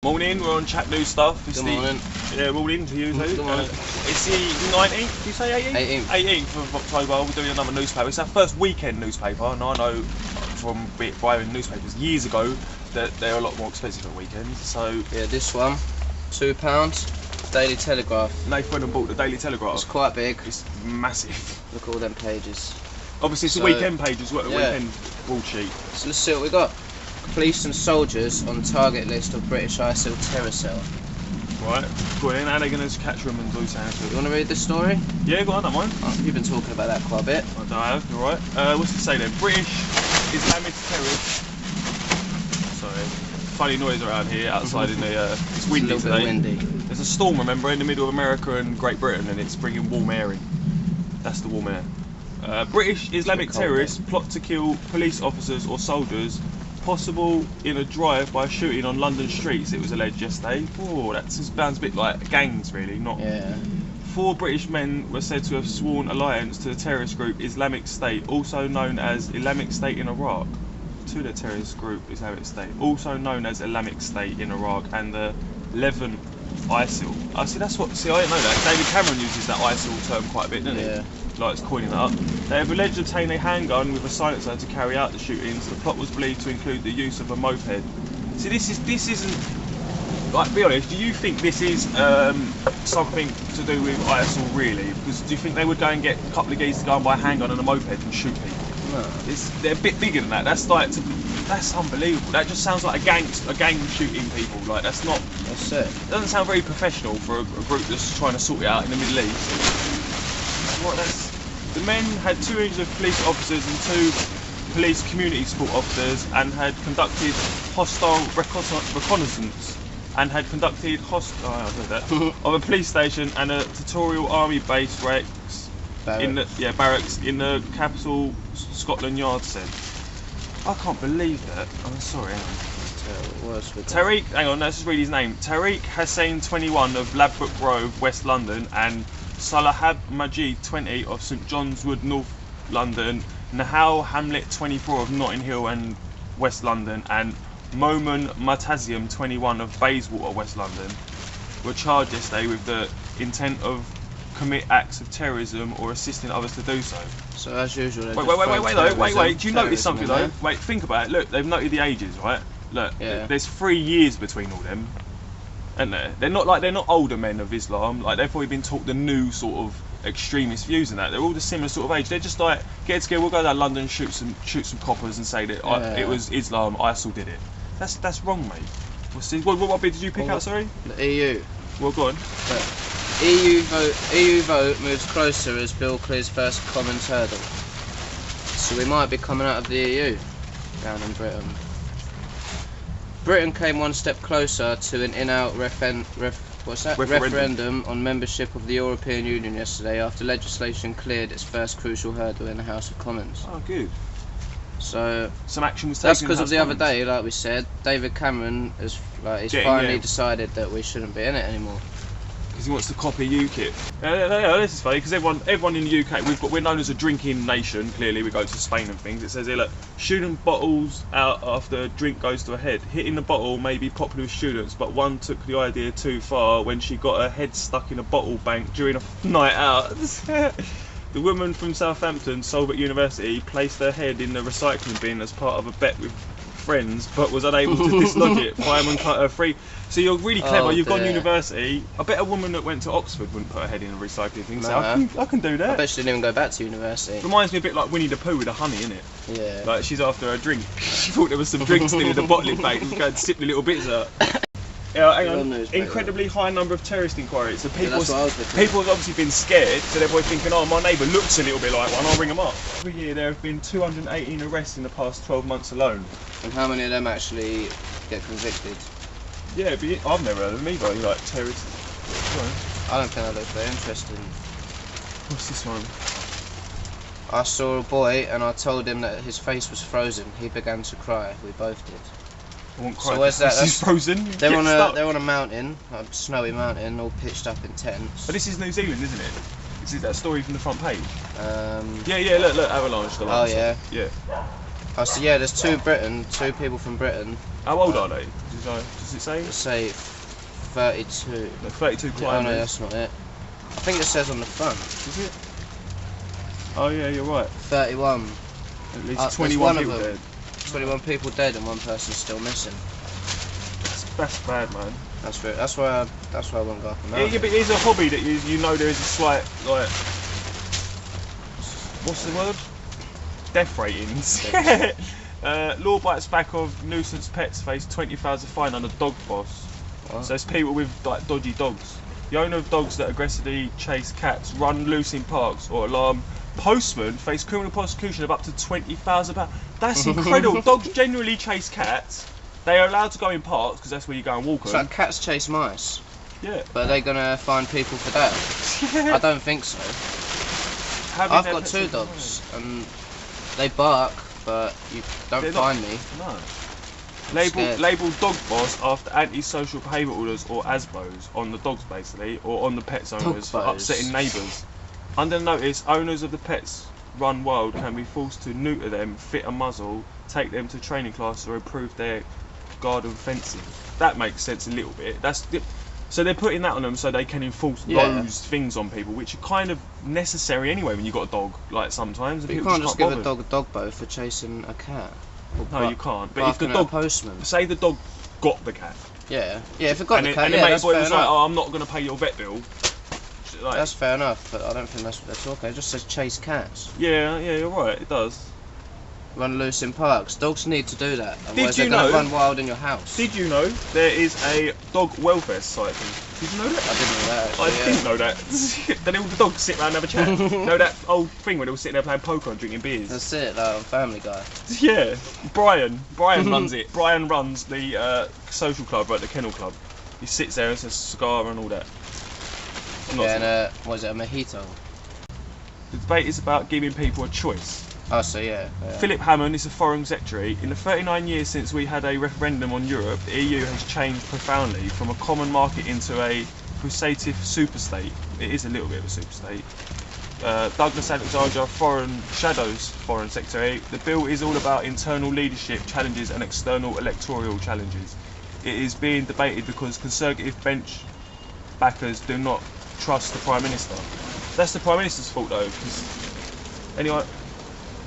Morning, we're on Chat News Stuff. It's Good morning. Yeah, morning to you too. Good morning. It's the 19th, do you say 18th? 18th of October, we're doing another newspaper. It's our first weekend newspaper, and I know from buying newspapers years ago that they're a lot more expensive at weekends, so... Yeah, this one, £2, Daily Telegraph. Nathan went and bought the Daily Telegraph. It's quite big. It's massive. Look at all them pages. Obviously it's a weekend page as well, yeah. weekend broadsheet. So let's see what we got. Police and soldiers on target list of British ISIL terror cell. Right, go in, how are they going to catch them and do something to You it? want to read this story? Yeah, go on, I don't mind. Oh, you've been talking about that quite a bit. I don't have, you're right. What's it say then? British Islamic terrorists. Sorry, funny noise around here outside in the. It's windy It's a today. little bit windy. There's a storm, remember, in the middle of America and Great Britain, and it's bringing warm air in. That's the warm air. British Islamic terrorists plot to kill police officers or soldiers, possible in a drive-by shooting on London streets, it was alleged yesterday. Oh, that sounds a bit like gangs, really, not... Yeah. 4 British men were said to have sworn allegiance to the terrorist group Islamic State, also known as Islamic State in Iraq. To the terrorist group Islamic State, also known as Islamic State in Iraq, and the Levant ISIL. I see, that's what. See, I didn't know that. David Cameron uses that ISIL term quite a bit, doesn't Yeah. he? Like it's coining that up. They have allegedly obtained a handgun with a silencer to carry out the shootings. The plot was believed to include the use of a moped. See, this isn't. Like, be honest. Do you think this is something to do with ISIL really? Because do you think they would go and get a couple of geese to go and buy a handgun and a moped and shoot people? No. They're a bit bigger than that. That's like, that's unbelievable. That just sounds like a gang shooting people. Like that's not. That's it. It doesn't sound very professional for a group that's trying to sort it out in the Middle East. The men had 2 inches of police officers and 2 police community support officers, and had conducted hostile reconnaissance, and had conducted of a police station and a tutorial army base barracks in the capital Scotland Yard said. I can't believe that. I'm sorry. Tariq, hang on, let's just read his name. Tariq Hussain, 21, of Ladbroke Grove, West London, and Salahab Majid, 20, of St John's Wood, North London, Nahal Hamlet, 24, of Notting Hill and West London, and Moman Matazium, 21, of Bayswater, West London, were charged yesterday with the intent of commit acts of terrorism or assisting others to do so. So as usual, wait. Do you notice something though? Wait, think about it. Look, they've noted the ages, right? Look, there's 3 years between all them, and they're not older men of Islam. Like they've probably been taught the new sort of extremist views and that. They're all the similar sort of age. They're just like get together, we'll go down London, shoot some coppers, and say that it was Islam. ISIL did it. That's wrong, mate. What bit did you pick out? Sorry. The EU. Well, go on. EU vote moves closer as bill clears first Commons hurdle. So we might be coming out of the EU down in Britain. Britain came one step closer to an in-out referendum on membership of the European Union yesterday after legislation cleared its first crucial hurdle in the House of Commons. Oh, good. So some action was taken. That's because of the other day, like we said, David Cameron has finally decided that we shouldn't be in it anymore. Because he wants to copy UKIP. This is funny because everyone in the UK, we're known as a drinking nation. Clearly, we go to Spain and things. It says here, look, shooting bottles out after a drink goes to a head. Hitting the bottle may be popular with students, but one took the idea too far when she got her head stuck in a bottle bank during a night out. The woman from Southampton, Solbert University, placed her head in the recycling bin as part of a bet with friends, but was unable to dislodge it. Fireman cut her free. So you're really clever. You've gone to university. I bet a woman that went to Oxford wouldn't put her head in a recycling thing. So I can do that. I bet she didn't even go back to university. Reminds me a bit like Winnie the Pooh with the honey, innit? Yeah. Like she's after a drink. She thought there was some drinks still in the bottling bag and go and sip the little bits out. Hang on. Incredibly high number of terrorist inquiries. So people have obviously been scared, so they're probably thinking, oh, my neighbour looks a little bit like one, I'll ring them up. Every year there have been 218 arrests in the past 12 months alone. And how many of them actually get convicted? Yeah, but I've never heard of them either, like terrorists. I don't think that looks very interesting. What's this one? I saw a boy and I told him that his face was frozen. He began to cry. We both did. I won't cry. So where's that? This is frozen. They're on a mountain, a snowy mountain, all pitched up in tents. But this is New Zealand, isn't it? Is it that story from the front page? Yeah. Look, avalanche. Oh yeah. Yeah. Oh, so yeah, there's two people from Britain. How old are they? No, does it say? Let's say 32. No, 32 Oh climbers. no, that's not it. I think it says on the front. Is it? Oh yeah, you're right. 31. At least there's 21 one of people them. dead. 21 people dead and one person still missing. That's bad, man. That's why I won't go up and down. Yeah, but it is a hobby that you know there is a slight, like, what's the word? Death ratings. Law bites back of nuisance pets face £20,000 fine under dog boss. What? So it's people with like dodgy dogs. The owner of dogs that aggressively chase cats, run loose in parks, or alarm postmen face criminal prosecution of up to £20,000. That's incredible. Dogs generally chase cats. They are allowed to go in parks because that's where you go and walk It's them. like cats chase mice. Yeah. But are they gonna find people for that? I don't think so. I've got 2 dogs and they bark, but you don't find me. No. Scared. Labelled dog boss after anti-social behaviour orders or ASBOs on the dogs basically, or on the pets owners for upsetting neighbours. Under notice, owners of the pets run wild can be forced to neuter them, fit a muzzle, take them to training class or improve their garden fencing. That makes sense a little bit. So they're putting that on them so they can enforce those things on people, which are kind of necessary anyway when you've got a dog, like sometimes. But you can't just give a dog a dog bow for chasing a cat. No, you can't. But if the dog, postman. say the dog got the cat. Yeah, if it got the cat, and the mate boy was like, oh, I'm not going to pay your vet bill. Like, that's fair enough, but I don't think that's okay. It just says chase cats. Yeah, you're right, it does. Run loose in parks. Dogs need to do that. Otherwise Did you they're know? gonna run wild in your house. Did you know there is a dog welfare society? Did you know that? I didn't know that. Actually, I didn't know that. Then all the dogs sit around and have a chat. Know that old thing where they all sitting there playing poker and drinking beers? That's it, like on Family Guy. Yeah, Brian runs it. Brian runs the social club, right, the kennel club. He sits there and has a cigar and all that. And what is it, a mojito? The debate is about giving people a choice. Oh, so yeah. Philip Hammond is a foreign secretary. In the 39 years since we had a referendum on Europe, the EU has changed profoundly from a common market into a crusative superstate. It is a little bit of a superstate. Douglas Alexander, foreign secretary. The bill is all about internal leadership challenges and external electoral challenges. It is being debated because Conservative bench backers do not trust the Prime Minister. That's the Prime Minister's fault though, because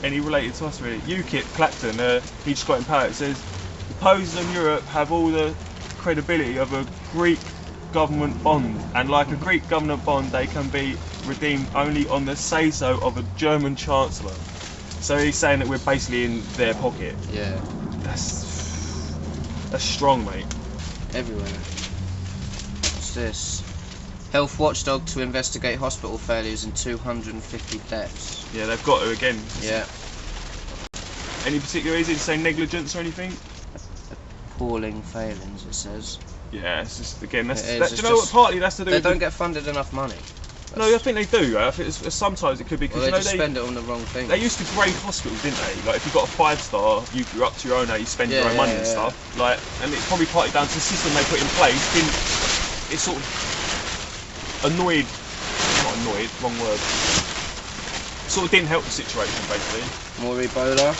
any related to us really. UKIP, Clapton, he just got in power. It says, the poses on Europe have all the credibility of a Greek government bond, and like a Greek government bond they can be redeemed only on the say-so of a German Chancellor. So he's saying that we're basically in their pocket. Yeah. That's strong, mate. Everywhere. What's this? Health watchdog to investigate hospital failures and 250 deaths. Yeah, they've got to again. Yeah. Any particular reason to say negligence or anything? Appalling failings, it says. Yeah, it's just again. Do you It's know what? Partly that's to do. They don't get funded enough money. No, I think they do. I think sometimes it could be because Well, they just spend it on the wrong thing. They used to grade hospitals, didn't they? Like if you got a 5-star, you're up to your own. How you spend your own money and stuff. Like, and it's probably partly down to the system they put in place. It sort of annoyed, not annoyed, wrong word. Sort of didn't help the situation basically. More Ebola,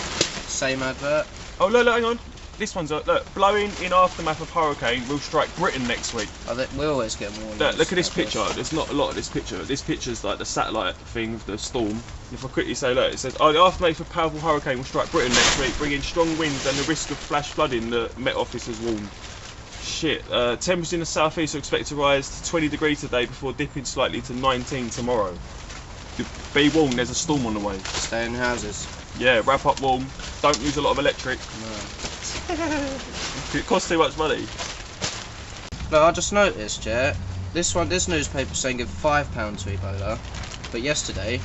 same advert. Oh look, hang on. This one's look, blowing in aftermath of hurricane will strike Britain next week. We always get more. Look at this picture. There's not a lot of this picture. This picture's like the satellite thing with the storm. If I quickly say, look, it says, oh, the aftermath of powerful hurricane will strike Britain next week, bringing strong winds and the risk of flash flooding, the Met Office has warned. Shit. Temperatures in the southeast are expected to rise to 20 degrees today before dipping slightly to 19 tomorrow. Be warned, there's a storm on the way. Stay in houses. Yeah, wrap up warm. Don't use a lot of electric. No. It costs too much money. No, I just noticed, yeah. This newspaper's saying give £5 to Ebola, but yesterday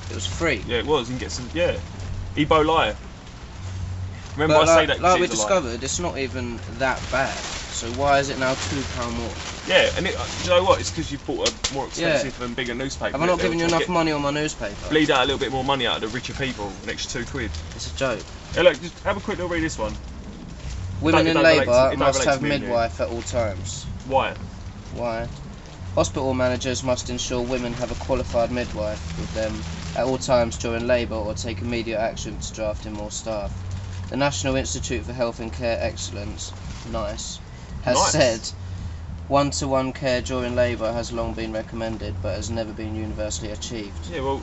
it was free. Yeah, it was. You can get some. Yeah, Ebola. Remember, but I say that. Like we discovered, it's not even that bad. So why is it now £2 more? Yeah, and do you know what? It's because you bought a more expensive and bigger newspaper. Have I not given you enough money on my newspaper? Bleed out a little bit more money out of the richer people, an extra £2. It's a joke. Yeah, look, just have a quick look, read this one. Women in labour must have midwife at all times. Why? Why? Hospital managers must ensure women have a qualified midwife with them at all times during labour or take immediate action to draft in more staff. The National Institute for Health and Care Excellence, NICE, has Nice. said one-to-one care during labour has long been recommended but has never been universally achieved. Yeah, well,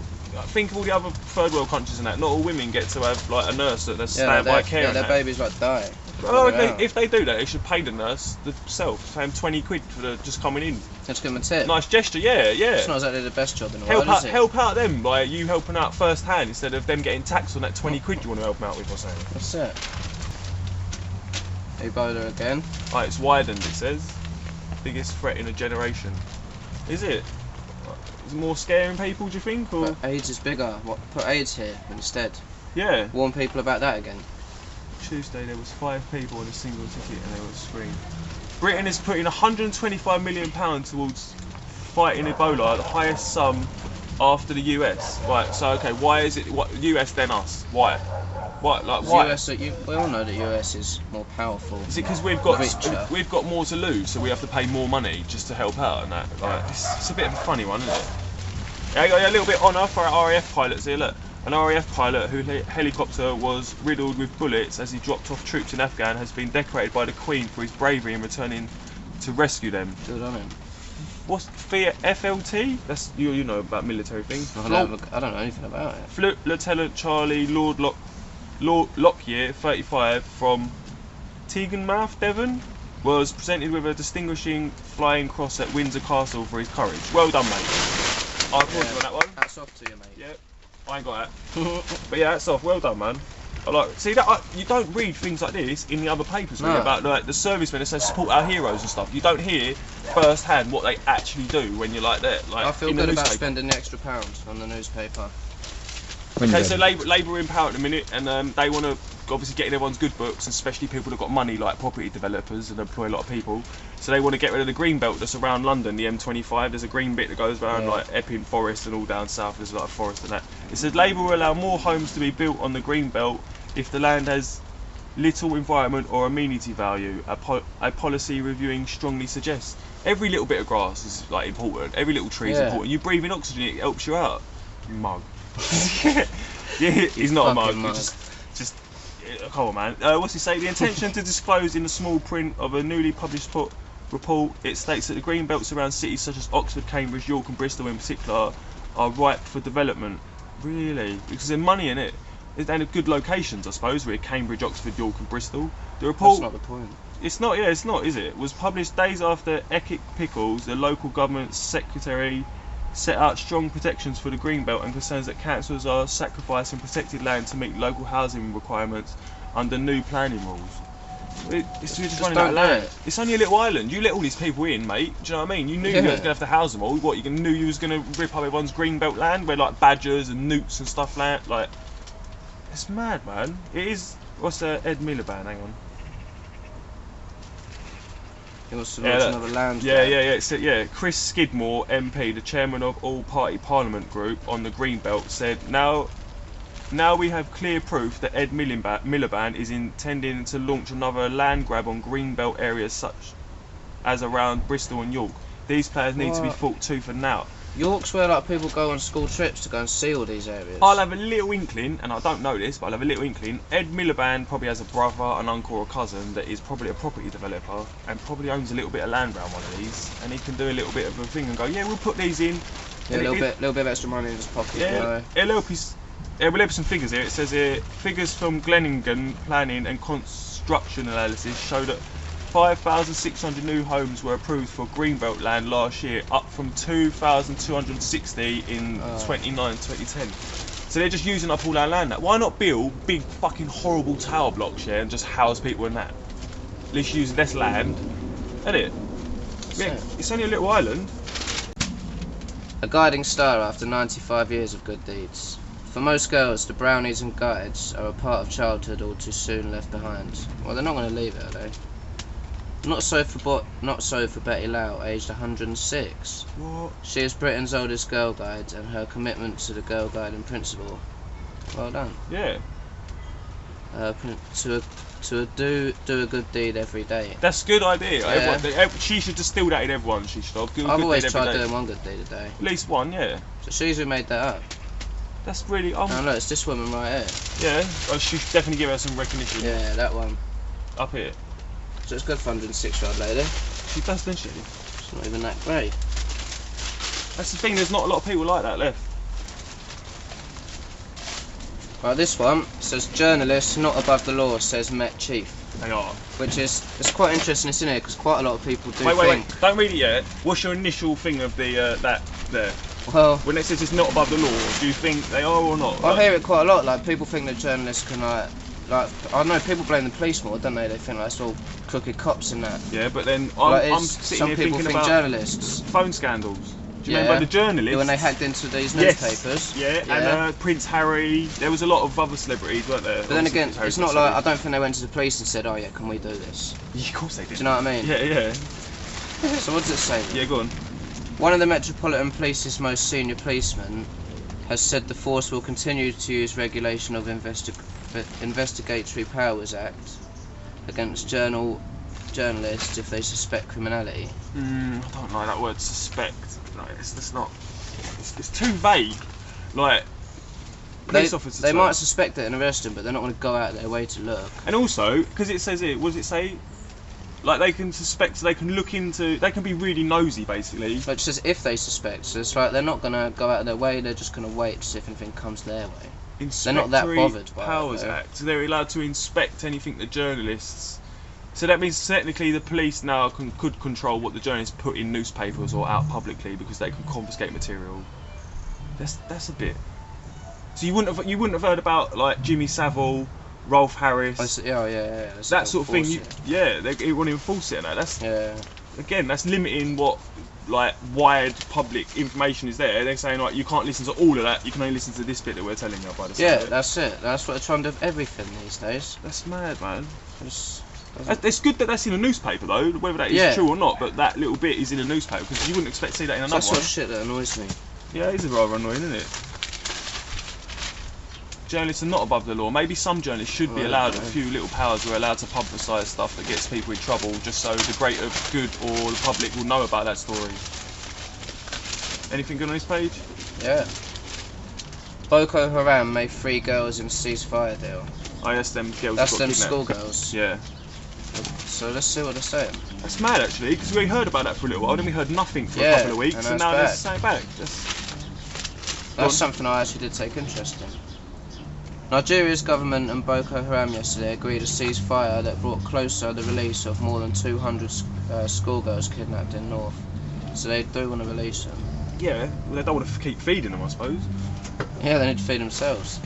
think of all the other third world countries and that. Not all women get to have like a nurse that they Yeah, stand by care. their and that. babies like die. Well, if they do that, they should pay the nurse themselves. Pay them 20 quid for just coming in. Just give them a tip. Nice gesture, yeah. It's not exactly the best job in the world, is it? Help out them by you helping out first hand instead of them getting taxed on that 20 quid you want to help them out with or something. What's that? Ebola again. Right, it's widened, it says. Biggest threat in a generation. Is it? Is it more scaring people, do you think? Or? But AIDS is bigger. Put AIDS here instead. Yeah. Warn people about that again. Tuesday there was 5 people on a single ticket and they were screened. Britain is putting £125 million towards fighting Ebola, the highest sum after the US. Right, so okay, why is it US then us? Why? Why? Like why? We all know the US is more powerful. Is it because we've got more to lose, so we have to pay more money just to help out and that? Like, it's a bit of a funny one, isn't it? Yeah, I got a little bit of honour for our RAF pilots here. Look, an RAF pilot whose helicopter was riddled with bullets as he dropped off troops in Afghan has been decorated by the Queen for his bravery in returning to rescue them. Good on him. What's FLT? That's you know about military things. I don't know anything about it. Fleet Lieutenant Charlie Lockyer, 35, from Teaganmouth, Devon, was presented with a distinguishing flying cross at Windsor Castle for his courage. Well done, mate. I applaud you on that one. Hats off to you, mate. Yeah, I ain't got that. But yeah, hats off. Well done, man. I like. See that you don't read things like this in the other papers really, about like the servicemen that say support our heroes and stuff. You don't hear first hand what they actually do when you're like that. Like, I feel good about spending the extra £1 on the newspaper. Okay, so Labour are in power at the minute, and they want to obviously get in everyone's good books, especially people that got money like property developers and employ a lot of people. So they want to get rid of the green belt that's around London, the M25. There's a green bit that goes around like Epping Forest and all down south. There's a lot of forest and that. It says Labour will allow more homes to be built on the green belt if the land has little environment or amenity value. A policy reviewing strongly suggests every little bit of grass is like important. Every little tree is important. You breathe in oxygen, it helps you out. Mug. Yeah, he's not a mug. Just come on, man. What's he say? The intention to disclose in the small print of a newly published report. It states that the green belts around cities such as Oxford, Cambridge, York, and Bristol in particular are ripe for development. Really, because there's money in it. They have good locations, I suppose. We're Cambridge, Oxford, York, and Bristol. The report. That's not the point. It's not. Yeah, it's not. Is it? Was published days after Eckick Pickles, the local government secretary, set out strong protections for the Greenbelt and concerns that councils are sacrificing protected land to meet local housing requirements under new planning rules. It's just running out of land. It's only a little island. You let all these people in, mate. Do you know what I mean? You knew you was going to have to house them all. What, you knew you was going to rip up everyone's Greenbelt land where like badgers and newts and stuff land? Like, it's mad, man. It is. What's Ed Miliband? Hang on. He wants to launch another land. Yeah. Chris Skidmore, MP, the chairman of All Party Parliament Group on the Greenbelt, said, Now we have clear proof that Ed Miliband is intending to launch another land grab on Greenbelt areas such as around Bristol and York. These players need to be fought tooth and nail. York's where like people go on school trips to go and see all these areas. I'll have a little inkling, and I don't know this, but I'll have a little inkling. Ed Miliband probably has a brother, an uncle or a cousin that is probably a property developer and probably owns a little bit of land around one of these, and he can do a little bit of a thing and go, yeah, we'll put these in. Yeah, a little bit of extra money in his pocket. Yeah, we'll have some figures here. It says here, figures from Gleningen Planning and Construction Analysis show that 5,600 new homes were approved for Greenbelt land last year, up from 2,260 in 2010. So they're just using up all our land now. Why not build big fucking horrible tower blocks, and just house people in that? At least use less land, isn't it? Yeah, it's only a little island. A guiding star after 95 years of good deeds. For most girls, the brownies and guides are a part of childhood all too soon left behind. Well, they're not going to leave it, are they? Not so for Betty Lau, aged 106. What? She is Britain's oldest girl guide, and her commitment to the girl guiding principle. Well done. Yeah. To do a good deed every day. That's a good idea. Yeah. She should distill that in everyone. She should have. I've always tried doing one good deed a day. At least one, yeah. So she's who made that up. That's really. Oh look, it's this woman right here. Yeah. I should definitely give her some recognition. Yeah, that one. Up here. So it's good for 106-year-old lady. She does, doesn't she? It's not even that great. That's the thing, there's not a lot of people like that left. Right, this one says journalists not above the law, says Met Chief. They are. Which is, it's quite interesting, isn't it? Because quite a lot of people do wait, think... don't read it yet. What's your initial thing of the that there? Well, when it says it's not above the law, do you think they are or not? I hear it quite a lot, like people think that journalists can I don't know, people blame the police more, don't they? They think like it's all crooked cops and that. Yeah, but then Like, I'm sitting some here people thinking think about journalists. phone scandals. Do you remember the journalists? When they hacked into these newspapers. Yes, yeah, and Prince Harry. There was a lot of other celebrities, weren't there? But then again, it's not like, I don't think they went to the police and said, oh yeah, can we do this? Yeah, of course they did. Do you know what I mean? Yeah, yeah. So what does it say then? Yeah, go on. One of the Metropolitan Police's most senior policemen has said the force will continue to use regulation of Investigatory Powers Act against journalists if they suspect criminality. I don't like that word, suspect. Like, it's not. It's too vague. Like, police officers. They might suspect it and arrest them, but they're not going to go out of their way to look. And also, because it says here, what does it say? Like, they can suspect, so they can look into, they can be really nosy, basically. But it says if they suspect, so it's like they're not going to go out of their way, they're just going to wait to see if anything comes their way. They're not that bothered by Powers Act, so they're allowed to inspect anything the journalists. So that means technically the police now could control what the journalists put in newspapers or out publicly because they can confiscate material. That's a bit. So you wouldn't have heard about like Jimmy Savile, Rolf Harris. Yeah. That sort of thing. They want to enforce it. Now that's again, that's limiting what like wide public information is there. They're saying like you can't listen to all of that. You can only listen to this bit that we're telling you by the Yeah, that's it. That's what they're trying to do with everything these days. That's mad, man. It's good that that's in a newspaper though, whether that is true or not. But that little bit is in a newspaper because you wouldn't expect to see that in another one. That's what shit that annoys me. Yeah, it is rather annoying, isn't it? Journalists are not above the law. Maybe some journalists should be allowed a few little powers. We're allowed to publicise stuff that gets people in trouble, just so the greater good or the public will know about that story. Anything good on this page? Yeah. Boko Haram made 3 girls in ceasefire deal. Oh, that's them girls. That's them schoolgirls. Yeah. So let's see what they're saying. That's mad actually, because we heard about that for a little while, then we heard nothing for a couple of weeks, and now they're saying back. That's something I actually did take interest in. Nigeria's government and Boko Haram yesterday agreed a ceasefire that brought closer the release of more than 200 schoolgirls kidnapped in North. So they do want to release them. Yeah, well, they don't want to keep feeding them, I suppose. Yeah, they need to feed themselves.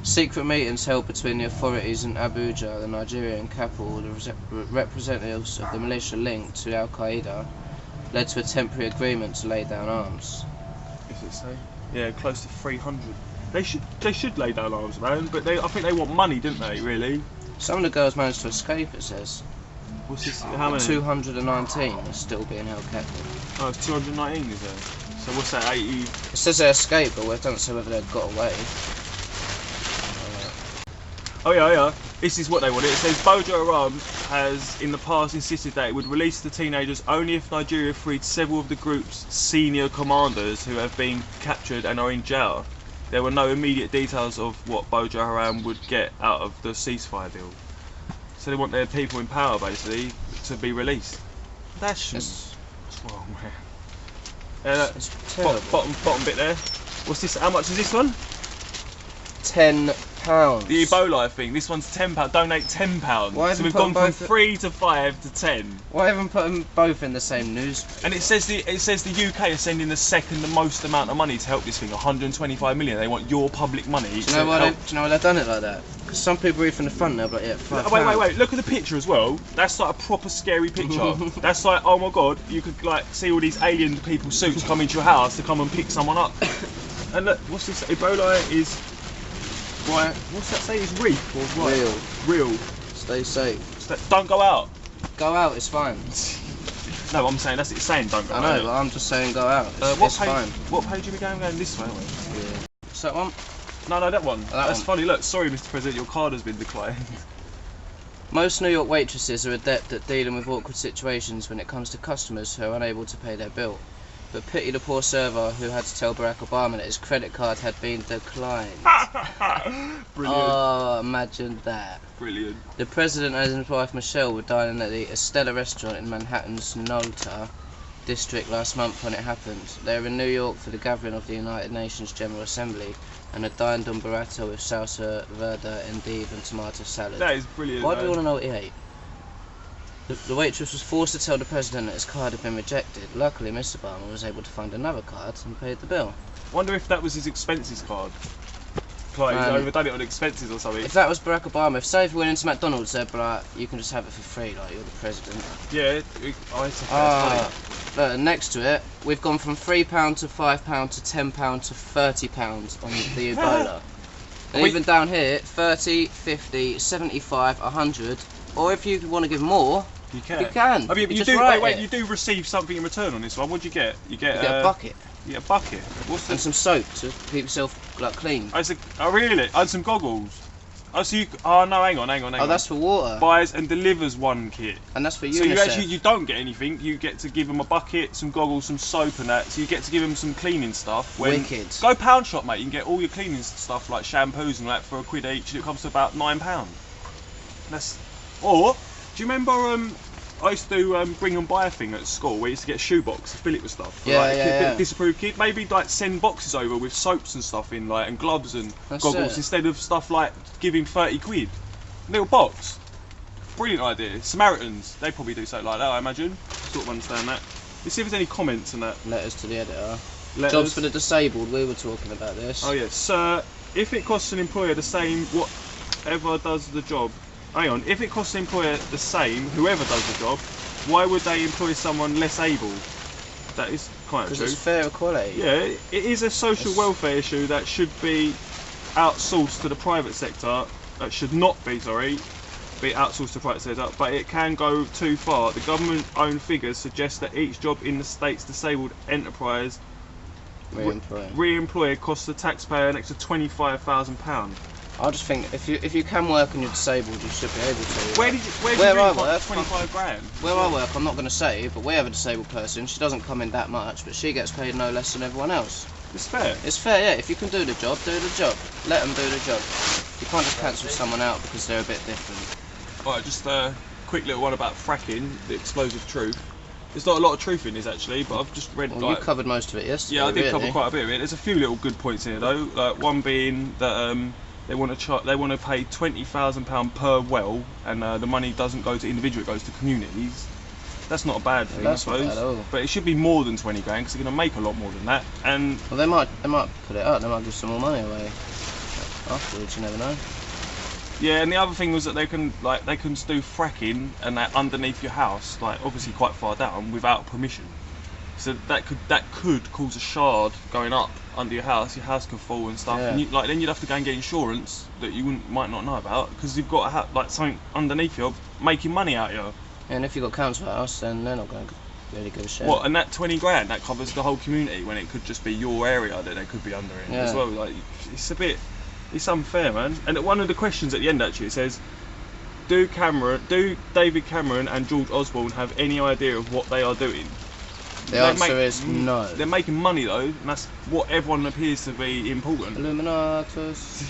Secret meetings held between the authorities in Abuja, the Nigerian capital, the representatives of the militia linked to Al-Qaeda, led to a temporary agreement to lay down arms. Is it say? Yeah, close to 300. They should lay down arms, man. But I think they want money, didn't they? Really? Some of the girls managed to escape. It says. What's this? How many? 219 are still being held captive. Oh, it's 219, is there? So what's that? 80. It says they escaped, but it doesn't say whether they got away. Oh yeah. This is what they want. It says Boko Haram has in the past insisted that it would release the teenagers only if Nigeria freed several of the group's senior commanders who have been captured and are in jail. There were no immediate details of what Boko Haram would get out of the ceasefire deal. So they want their people in power basically to be released. That's wrong, man. It's terrible. Bottom bit there. What's this? How much is this one? £10. The Ebola thing. This one's £10. Donate £10. So we've gone from 3 to 5 to 10. Why haven't put them both in the same news? And it says the UK is sending the second most amount of money to help this thing. 125 million. They want your public money. Do you know why they've done it like that? Because some people read from the front now, but yeah. Wait. Look at the picture as well. That's like a proper scary picture. That's like, oh my god, you could like see all these alien people suits come into your house to come and pick someone up. And look, what's this? Ebola is. Right, what's that say? It's reef or what? Real. Stay safe. Don't go out. Go out, it's fine. No, I'm saying that's it saying don't go out. I know, but I'm just saying go out. It's fine. What page are we going? Going this way, aren't we? Yeah. Is that one? No, that one. That's one. funny. Look, sorry, Mr. President, your card has been declined. Most New York waitresses are adept at dealing with awkward situations when it comes to customers who are unable to pay their bill. but pity the poor server who had to tell Barack Obama that his credit card had been declined. Brilliant. Oh, imagine that. Brilliant. The president and his wife Michelle were dining at the Estella restaurant in Manhattan's Nolta district last month when it happened. They were in New York for the gathering of the United Nations General Assembly and had dined on burrito with salsa verde, endive and tomato salad. That is brilliant. Why do we want to know what he ate? The waitress was forced to tell the president that his card had been rejected. Luckily, Mr. Obama was able to find another card and paid the bill. Wonder if that was his expenses card. Like he's overdone it on expenses or something. If that was Barack Obama, if say if we went into McDonald's, they'd be like, you can just have it for free, like you're the president. Yeah, I think Look, next to it, we've gone from £3 to £5 to £10 to £30 on the Ebola. And even down here, 30, 50, 75, 100, or if you want to give more, you can. You can. I mean, You you just do. write Wait, it. you do receive something in return on this one. What do you get? You get a bucket. You get a bucket. What's And this? some soap to keep yourself like clean. Oh really? And some goggles. Oh, so you? Oh no, hang on. Oh, that's for water. Buys and delivers one kit. And that's for UNICEF. So you actually don't get anything. You get to give them a bucket, some goggles, some soap, and that. So you get to give them some cleaning stuff. Wicked. Go pound shop, mate. You can get all your cleaning stuff like shampoos and that for £1 each, and it comes to about £9. That's. Or do you remember? I used to bring and buy a thing at school where you used to get a shoebox to fill it with stuff. Yeah. Disapproved kid. Maybe like send boxes over with soaps and stuff in, like, and gloves and That's goggles it. instead of stuff like giving £30. Little box. Brilliant idea. Samaritans, they probably do something like that, I imagine. Sort of understand that. Let's see if there's any comments on that. Letters to the editor. Letters. Jobs for the disabled, we were talking about this. Oh yes, sir. If it costs an employer the same, whatever does the job. Hang on. If it costs an employer the same, whoever does the job, why would they employ someone less able? That is quite true. Because it's fair equality. Yeah, it is a social welfare issue that should be outsourced to the private sector. That should not be, be outsourced to the private sector, but it can go too far. The government-owned figures suggest that each job in the state's disabled enterprise re-employer costs the taxpayer an extra £25,000. I just think if you can work and you're disabled, you should be able to. Where did you I really work, 25 grand? Where I work, I'm not going to say, but we have a disabled person. She doesn't come in that much, but she gets paid no less than everyone else. It's fair. It's fair, yeah. If you can do the job, do the job. Let them do the job. You can't just cancel someone out because they're a bit different. Alright, just a quick little one about fracking, the explosive truth. There's not a lot of truth in this actually, but I've just read. Well, you covered most of it yesterday. Yeah, I did cover really. quite a bit of it. There's a few little good points here though. Like one being that they want to pay £20,000 per well, and the money doesn't go to individual, it goes to communities. That's not a bad thing, I suppose. Not bad at all. But it should be more than 20 grand because they're going to make a lot more than that. And well, they might put it up. They might give some more money away afterwards. You never know. yeah, and the other thing was that they can do fracking and that underneath your house, like obviously quite far down, without permission. So that could cause a shard going up under your house could fall and stuff. Yeah. And then you'd have to go and get insurance that you might not know about because you've got to have like something underneath you making money out of you. And if you've got council house, then they're not going to really give a shit. What, and that 20 grand that covers the whole community when it could just be your area that they could be under in as well. Like it's unfair, man. And one of the questions at the end actually it says, do David Cameron and George Osborne have any idea of what they are doing? The answer is no. They're making money though, and that's what everyone appears to be important. Illuminatus.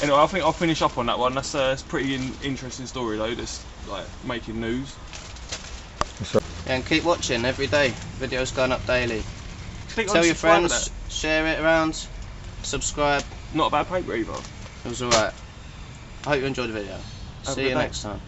Anyway, I think I'll finish up on that one. That's a pretty interesting story though. That's like making news. Yeah, and keep watching every day. Videos going up daily. Tell your friends, share it around, subscribe. Not a bad paper either. It was alright. I hope you enjoyed the video. See you next time.